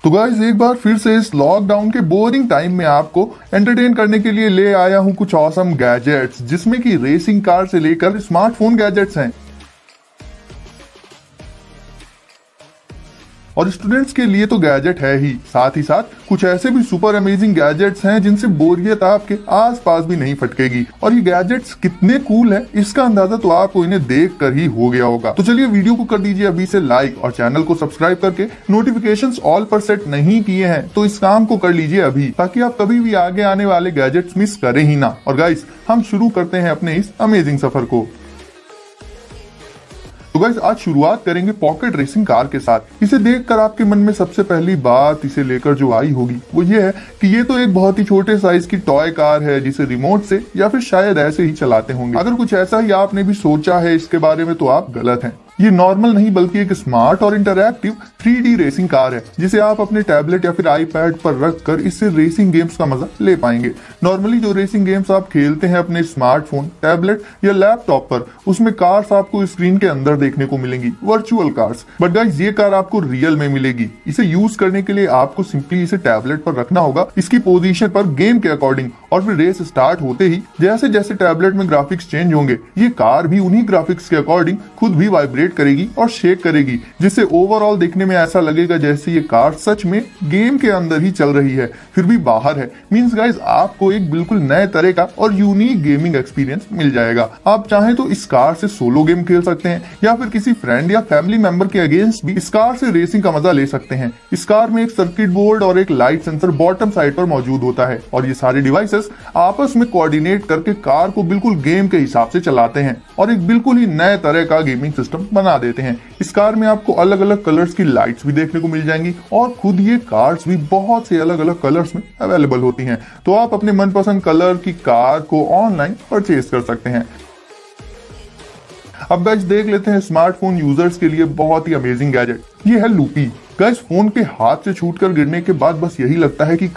तो गाइस एक बार फिर से इस लॉकडाउन के बोरिंग टाइम में आपको एंटरटेन करने के लिए ले आया हूं कुछ ऑसम गैजेट्स, जिसमें कि रेसिंग कार से लेकर स्मार्टफोन गैजेट्स हैं। और स्टूडेंट्स के लिए तो गैजेट है ही, साथ ही साथ कुछ ऐसे भी सुपर अमेजिंग गैजेट्स हैं जिनसे बोरियत आपके आसपास भी नहीं फटकेगी। और ये गैजेट्स कितने कूल है इसका अंदाजा तो आपको इन्हें देख कर ही हो गया होगा। तो चलिए वीडियो को कर दीजिए अभी से लाइक और चैनल को सब्सक्राइब करके नोटिफिकेशंस ऑल पर सेट नहीं किए हैं तो इस काम को कर लीजिए अभी, ताकि आप कभी भी आगे आने वाले गैजेट्स मिस करें ही ना। और गाइस हम शुरू करते हैं अपने इस अमेजिंग सफर को। तो गाइस आज शुरुआत करेंगे पॉकेट रेसिंग कार के साथ। इसे देखकर आपके मन में सबसे पहली बात इसे लेकर जो आई होगी वो ये है कि ये तो एक बहुत ही छोटे साइज की टॉय कार है जिसे रिमोट से या फिर शायद ऐसे ही चलाते होंगे। अगर कुछ ऐसा ही आपने भी सोचा है इसके बारे में तो आप गलत हैं। ये नॉर्मल नहीं बल्कि एक स्मार्ट और इंटरैक्टिव 3D रेसिंग कार है जिसे आप अपने टैबलेट या फिर आईपैड पर रखकर इससे रेसिंग गेम्स का मजा ले पाएंगे। नॉर्मली जो रेसिंग गेम्स आप खेलते हैं अपने स्मार्टफोन, टैबलेट या लैपटॉप पर, उसमें कार्स आपको स्क्रीन के अंदर देखने को मिलेंगी, वर्चुअल कार्स। बट गाइस ये कार आपको रियल में मिलेगी। इसे यूज करने के लिए आपको सिंपली इसे टैबलेट पर रखना होगा, इसकी पोजीशन पर गेम के अकॉर्डिंग, और फिर रेस स्टार्ट होते ही जैसे जैसे टैबलेट में ग्राफिक्स चेंज होंगे ये कार भी उन्हीं ग्राफिक्स के अकॉर्डिंग खुद भी वाइब्रेट करेगी और शेक करेगी, जिससे ओवरऑल देखने में ऐसा लगेगा जैसे ये कार सच में गेम के अंदर ही चल रही है फिर भी बाहर है। मींस गाइस आपको एक बिल्कुल नए तरह का और यूनिक गेमिंग एक्सपीरियंस मिल जाएगा। आप चाहें तो इस कार से सोलो गेम खेल सकते हैं या फिर किसी फ्रेंड या फैमिली मेंबर के अगेंस्ट भी इस कार से रेसिंग का मजा ले सकते हैं। इस कार में एक सर्किट बोर्ड और एक लाइट सेंसर बॉटम साइड पर मौजूद होता है और ये सारे डिवाइसेस आपस में कोऑर्डिनेट करके कार को बिल्कुल गेम के हिसाब से चलाते हैं और एक बिल्कुल ही नए तरह का गेमिंग सिस्टम बना देते हैं। इस कार में आपको अलग अलग कलर्स की लाइट्स भी देखने को मिल जाएंगी और खुद ये कार्स भी बहुत से अलग अलग कलर्स में अवेलेबल होती हैं, तो आप अपने मनपसंद कलर की कार को ऑनलाइन परचेज कर सकते हैं। अब गाइस देख लेते हैं स्मार्टफोन यूजर्स के लिए बहुत ही अमेजिंग गैजेट। ये है लूपी। गाइस फोन के हाथ से छूटकर गिरने के बाद बस यही लगता है कि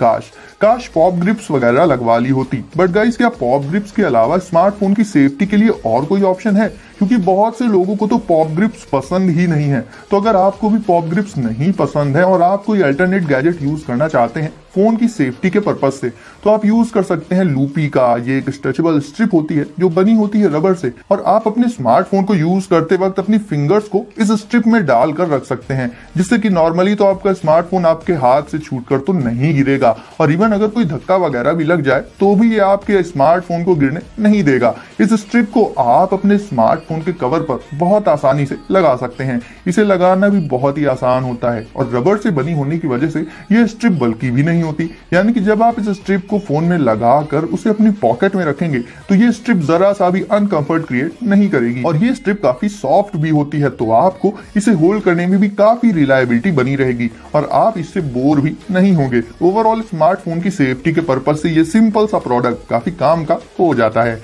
काश पॉप ग्रिप्स वगैरह लगवा ली होती। बट गाइस क्या पॉप ग्रिप्स के अलावा स्मार्टफोन की सेफ्टी के लिए और कोई ऑप्शन है? क्योंकि बहुत से लोगों को तो पॉप ग्रिप्स पसंद ही नहीं है। तो अगर आपको भी पॉप ग्रिप्स नहीं पसंद है और आप कोई अल्टरनेट गैजेट यूज करना चाहते हैं फोन की सेफ्टी के पर्पज से, तो आप यूज कर सकते हैं लूपी का। ये एक स्ट्रेचेबल स्ट्रिप होती है जो बनी होती है रबर से, और आप अपने स्मार्टफोन को यूज करते वक्त अपनी फिंगर्स को इस स्ट्रिप में डालकर रख सकते हैं, जिससे कि नॉर्मली तो आपका स्मार्टफोन आपके हाथ से छूटकर तो नहीं गिरेगा, और इवन अगर कोई धक्का वगैरह भी लग जाए तो भी ये आपके स्मार्टफोन को गिरने नहीं देगा। इस स्ट्रिप को आप अपने स्मार्टफोन के कवर पर बहुत आसानी से लगा सकते हैं। इसे लगाना भी बहुत ही आसान होता है और रबर से बनी होने की वजह से ये स्ट्रिप बल्कि भी नहीं होती, यानी कि जब आप इस स्ट्रिप को फोन में लगाकर उसे अपनी पॉकेट में रखेंगे तो ये स्ट्रिप जरा सा भी अनकंफर्ट क्रिएट नहीं करेगी। और ये स्ट्रिप काफी सॉफ्ट भी होती है, तो आपको इसे होल्ड करने में भी काफी रिलायबिलिटी बनी रहेगी और आप इससे बोर भी नहीं होंगे। ओवरऑल स्मार्टफोन की सेफ्टी के पर्पज से ये सिंपल सा प्रोडक्ट काफी काम का हो जाता है।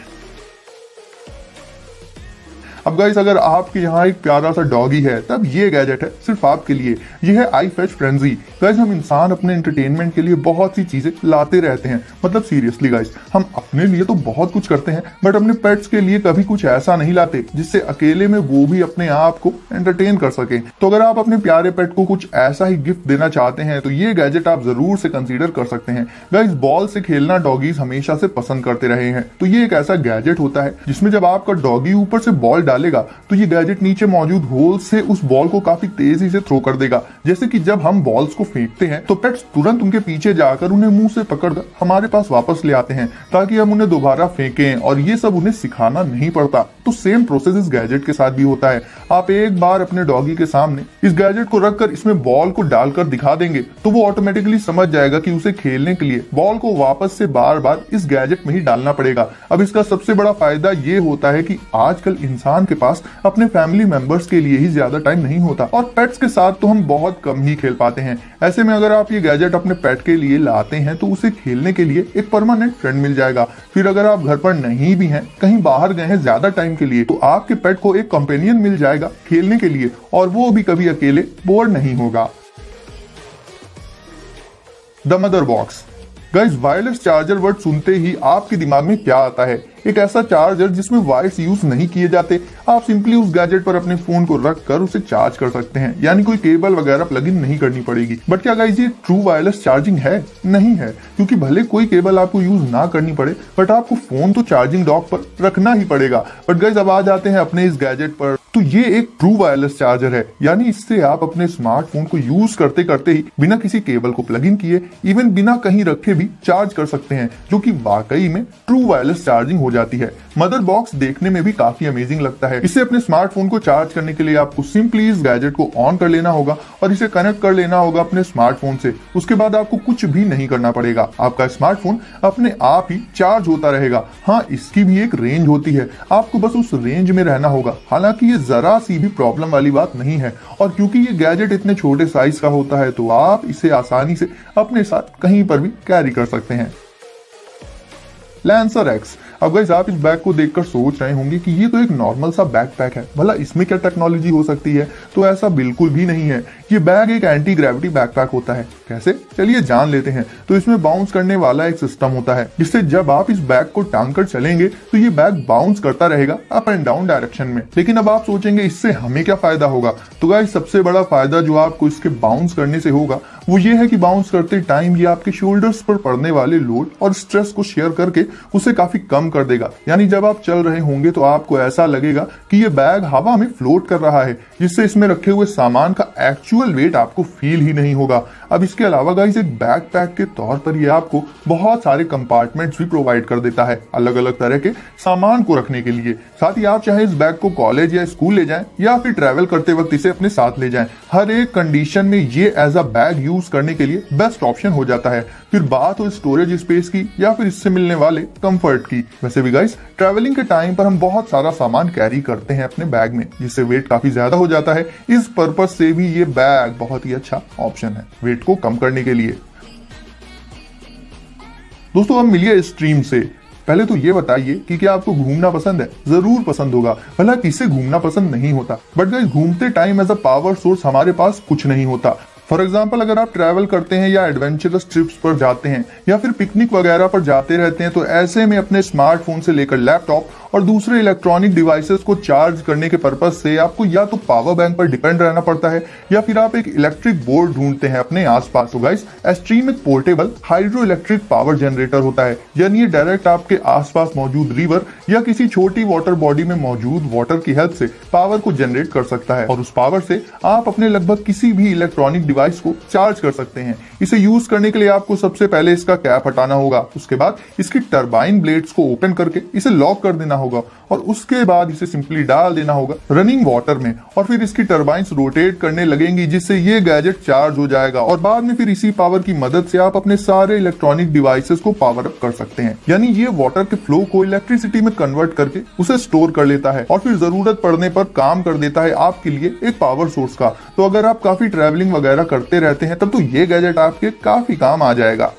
अब गाइस अगर आपके यहाँ एक प्यारा सा डॉगी है तब ये गैजेट है सिर्फ आपके लिए। ये है iFetch Frenzy। गाइस हम इंसान अपने एंटरटेनमेंट के लिए बहुत सी चीजें लाते रहते हैं, मतलब सीरियसली गाइस हम अपने लिए तो बहुत कुछ करते हैं बट अपने पेट्स के लिए कभी कुछ ऐसा नहीं लाते जिससे अकेले में वो भी अपने आप को एंटरटेन कर सके। तो अगर आप अपने प्यारे पेट को कुछ ऐसा ही गिफ्ट देना चाहते हैं तो ये गैजेट आप जरूर से कंसीडर कर सकते हैं। गाइस बॉल से खेलना डॉगीज हमेशा से पसंद करते रहे हैं, तो ये एक ऐसा गैजेट होता है जिसमें जब आपका डॉगी ऊपर से बॉल डालेगा तो ये गैजेट नीचे मौजूद होल से उस बॉल को काफी तेजी से थ्रो कर देगा। जैसे कि जब हम बॉल्स को फेंकते हैं तो पेट्स तुरंत उनके पीछे जाकर उन्हें मुंह से पकड़कर हमारे पास वापस ले आते हैं ताकि हम उन्हें दोबारा फेंकें, और ये सब उन्हें सिखाना नहीं पड़ता। तो सेम प्रोसेस इस गैजेट के साथ भी होता है। आप एक बार अपने डॉगी के सामने इस गैजेट को रखकर इसमें बॉल को डालकर दिखा देंगे तो वो ऑटोमेटिकली समझ जाएगा कि उसे खेलने के लिए बॉल को वापस से बार बार इस गैजेट में ही डालना पड़ेगा। अब इसका सबसे बड़ा फायदा ये होता है कि आजकल इंसान के पास अपने फैमिली मेंबर्स के लिए ही ज्यादा टाइम नहीं होता और पेट्स के साथ तो हम बहुत कम ही खेल पाते हैं। ऐसे में अगर आप ये गैजेट अपने पेट के लिए लाते हैं तो उसे खेलने के लिए एक परमानेंट फ्रेंड मिल जाएगा। फिर अगर आप घर पर नहीं भी हैं, कहीं बाहर गए हैं ज्यादा टाइम के लिए, तो आपके पेट को एक कंपेनियन मिल जाएगा खेलने के लिए और वो भी कभी अकेले बोर नहीं होगा। The mother box. Guys, wireless charger word सुनते ही आपके दिमाग में क्या आता है? एक ऐसा चार्जर जिसमें वायर्स यूज नहीं किए जाते। आप सिंपली उस गैजेट पर अपने फोन को रख कर उसे चार्ज कर सकते हैं, यानी कोई केबल वगैरह प्लग इन नहीं करनी पड़ेगी। बट क्या गाइस ये ट्रू वायरलेस चार्जिंग है? नहीं है, क्योंकि भले कोई केबल आपको यूज ना करनी पड़े बट आपको फोन तो चार्जिंग डॉक पर रखना ही पड़ेगा। बट गाइस अब आ जाते हैं अपने इस गैजेट पर। तो ये एक ट्रू वायरलेस चार्जर है, यानी इससे आप अपने स्मार्टफोन को यूज करते करते ही बिना किसी केबल को प्लग इन किए, इवन बिना कहीं रखे भी चार्ज कर सकते हैं, जो कि वाकई में ट्रू वायरलेस चार्जिंग हो जाती है। मदर बॉक्स देखने में भी काफी अमेजिंग लगता है। इसे अपने स्मार्टफोन को चार्ज करने के लिए आपको सिंपली इस गैजेट को ऑन कर लेना होगा और इसे कनेक्ट कर लेना होगा अपने स्मार्टफोन से। उसके बाद आपको कुछ भी नहीं करना पड़ेगा, आपका स्मार्टफोन अपने आप ही चार्ज होता रहेगा। हाँ, इसकी भी एक रेंज होती है, आपको बस उस रेंज में रहना होगा। हालांकि ये जरा सी भी प्रॉब्लम वाली बात नहीं है, और क्योंकि ये गैजेट इतने छोटे साइज का होता है तो आप इसे आसानी से अपने साथ कहीं पर भी कैरी कर सकते हैं। Lancer x. अब गाइस आप इस बैग को देखकर सोच रहे होंगे कि ये तो एक नॉर्मल सा बैकपैक है, भला इसमें क्या टेक्नोलॉजी हो सकती है? तो ऐसा बिल्कुल भी नहीं है। ये बैग एक एंटी ग्रेविटी बैकपैक होता है। कैसे? चलिए जान लेते हैं। तो इसमें बाउंस करने वाला एक सिस्टम होता है, जिससे जब आप इस बैग को टांग कर चलेंगे तो ये बैग बाउंस करता रहेगा अप एंड डाउन डायरेक्शन में। लेकिन अब आप सोचेंगे इससे हमें क्या फायदा होगा? तो गाइस सबसे बड़ा फायदा जो आपको इसके बाउंस करने से होगा वो ये है कि बाउंस करते टाइम ये आपके शोल्डर्स पर पड़ने वाले लोड और स्ट्रेस को शेयर करके उसे काफी कम कर देगा। यानी जब आप चल रहे होंगे तो आपको ऐसा लगेगा कि ये बैग हवा में फ्लोट कर रहा है, जिससे इसमें रखे हुए सामान का एक्चुअल वेट आपको फील ही नहीं होगा। अब इसके अलावा गाइस एक बैकपैक के तौर पर ये आपको बहुत सारे कंपार्टमेंट्स भी प्रोवाइड कर देता है अलग अलग तरह के सामान को रखने के लिए। साथ ही आप चाहे इस बैग को कॉलेज या स्कूल ले जाएं या फिर ट्रैवल करते वक्त इसे अपने साथ ले जाएं, हर एक कंडीशन में ये एज अ बैग यूज करने के लिए बेस्ट ऑप्शन हो जाता है। फिर बात हो स्टोरेज स्पेस की या फिर इससे मिलने वाले कंफर्ट की। वैसे भी गाइस ट्रैवलिंग के टाइम पर हम बहुत सारा सामान कैरी करते हैं अपने बैग में, जिससे वेट काफी ज्यादा हो जाता है। इस पर्पस से भी ये बैग बहुत ही अच्छा ऑप्शन है वेट को कम करने के लिए। दोस्तों अब मिलिए स्ट्रीम से। पहले तो ये बताइए कि क्या आपको घूमना पसंद है? जरूर पसंद होगा, भला किसे घूमना पसंद नहीं होता। बट गाइस घूमते time as a power source हमारे पास कुछ नहीं होता। फॉर एग्जाम्पल अगर आप ट्रैवल करते हैं या एडवेंचरस ट्रिप्स पर जाते हैं या फिर पिकनिक वगैरह पर जाते रहते हैं, तो ऐसे में अपने स्मार्टफोन से लेकर लैपटॉप और दूसरे इलेक्ट्रॉनिक डिवाइसेस को चार्ज करने के पर्पज से आपको या तो पावर बैंक पर डिपेंड रहना पड़ता है या फिर आप एक इलेक्ट्रिक बोर्ड ढूंढते हैं अपने आसपास। तो गाइस एस्ट्रीम एक portable hydro electric power generator होता है, यानी ये डायरेक्ट आपके आसपास मौजूद रिवर या किसी छोटी वाटर बॉडी में मौजूद वाटर की हेल्प से पावर को जनरेट कर सकता है, और उस पावर से आप अपने लगभग किसी भी इलेक्ट्रॉनिक डिवाइस को चार्ज कर सकते हैं। इसे यूज करने के लिए आपको सबसे पहले इसका कैप हटाना होगा, उसके बाद इसकी टरबाइन ब्लेड्स को ओपन करके इसे लॉक कर देना होगा और उसके बाद इसे सिंपली डाल देना होगा रनिंग वाटर में, और फिर इसकी टरबाइंस रोटेट करने लगेंगी, जिससे ये गैजेट चार्ज हो जाएगा और बाद में फिर इसी पावर की मदद से आप अपने सारे इलेक्ट्रॉनिक डिवाइसेस को पावर अप कर सकते हैं। यानी ये वाटर के फ्लो को इलेक्ट्रिसिटी में कन्वर्ट करके उसे स्टोर कर लेता है और फिर जरूरत पड़ने पर काम कर देता है आपके लिए एक पावर सोर्स का। तो अगर आप काफी ट्रैवलिंग वगैरह करते रहते हैं तब तो ये गैजेट आपके काफी काम आ जाएगा।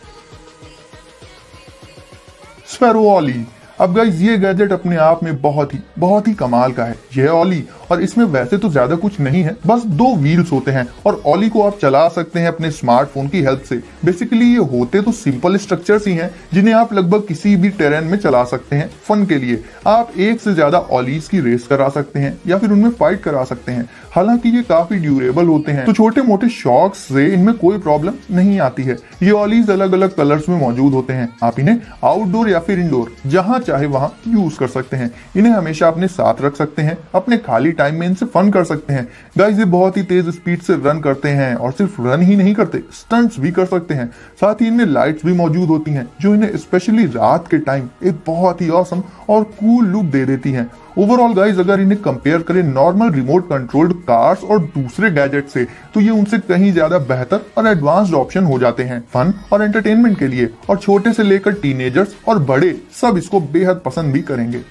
स्पैरो ऑली। अब गाइस ये गैजेट अपने आप में बहुत ही कमाल का है। यह ऑली, और इसमें वैसे तो ज्यादा कुछ नहीं है, बस 2 व्हील्स होते हैं और ऑली को आप चला सकते हैं अपने स्मार्टफोन की हेल्प से। बेसिकली ये होते तो सिंपल स्ट्रक्चर्स ही हैं जिन्हें आप लगभग किसी भी टेरेन में चला सकते हैं फन के लिए। आप एक से ज्यादा ऑलीज की रेस करा सकते हैं या फिर उनमें फाइट करा सकते हैं। हालांकि ये काफी ड्यूरेबल होते हैं तो छोटे मोटे शॉक्स से इनमें कोई प्रॉब्लम नहीं आती है। ये ऑलीज अलग अलग कलर्स में मौजूद होते हैं, आप इन्हें आउटडोर या फिर इंडोर जहां चाहे वहां यूज कर सकते हैं। इन्हें हमेशा अपने साथ रख सकते हैं, अपने खाली टाइम में इनसे फन कर सकते हैं। गाइस ये बहुत ही तेज स्पीड से रन करते हैं और सिर्फ रन ही नहीं करते, स्टंट्स भी कर सकते हैं। साथ ही इनमें लाइट्स भी मौजूद होती हैं जो इन्हें स्पेशली रात के टाइम एक बहुत ही ऑसम और कूल लुक दे देती हैं। ओवरऑल गाइस अगर इन्हें कंपेयर करें नॉर्मल रिमोट कंट्रोल्ड कार्स और दूसरे गैजेट से, तो ये उनसे कहीं ज्यादा बेहतर और एडवांस्ड ऑप्शन हो जाते हैं फन और एंटरटेनमेंट के लिए, और छोटे से लेकर टीनेजर्स और बड़े सब इसको बेहद पसंद भी करेंगे।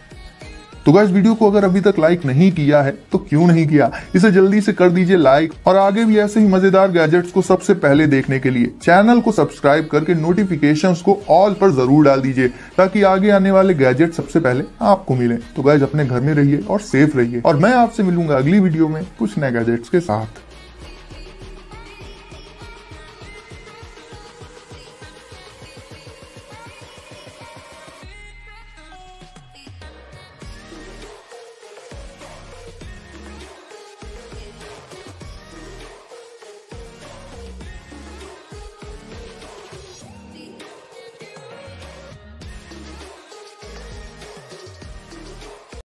तो गाइस वीडियो को अगर अभी तक लाइक नहीं किया है तो क्यों नहीं किया, इसे जल्दी से कर दीजिए लाइक, और आगे भी ऐसे ही मजेदार गैजेट्स को सबसे पहले देखने के लिए चैनल को सब्सक्राइब करके नोटिफिकेशंस को ऑल पर जरूर डाल दीजिए, ताकि आगे आने वाले गैजेट सबसे पहले आपको मिले। तो गाइस अपने घर में रहिए और सेफ रहिए, और मैं आपसे मिलूंगा अगली वीडियो में कुछ नए गैजेट्स के साथ।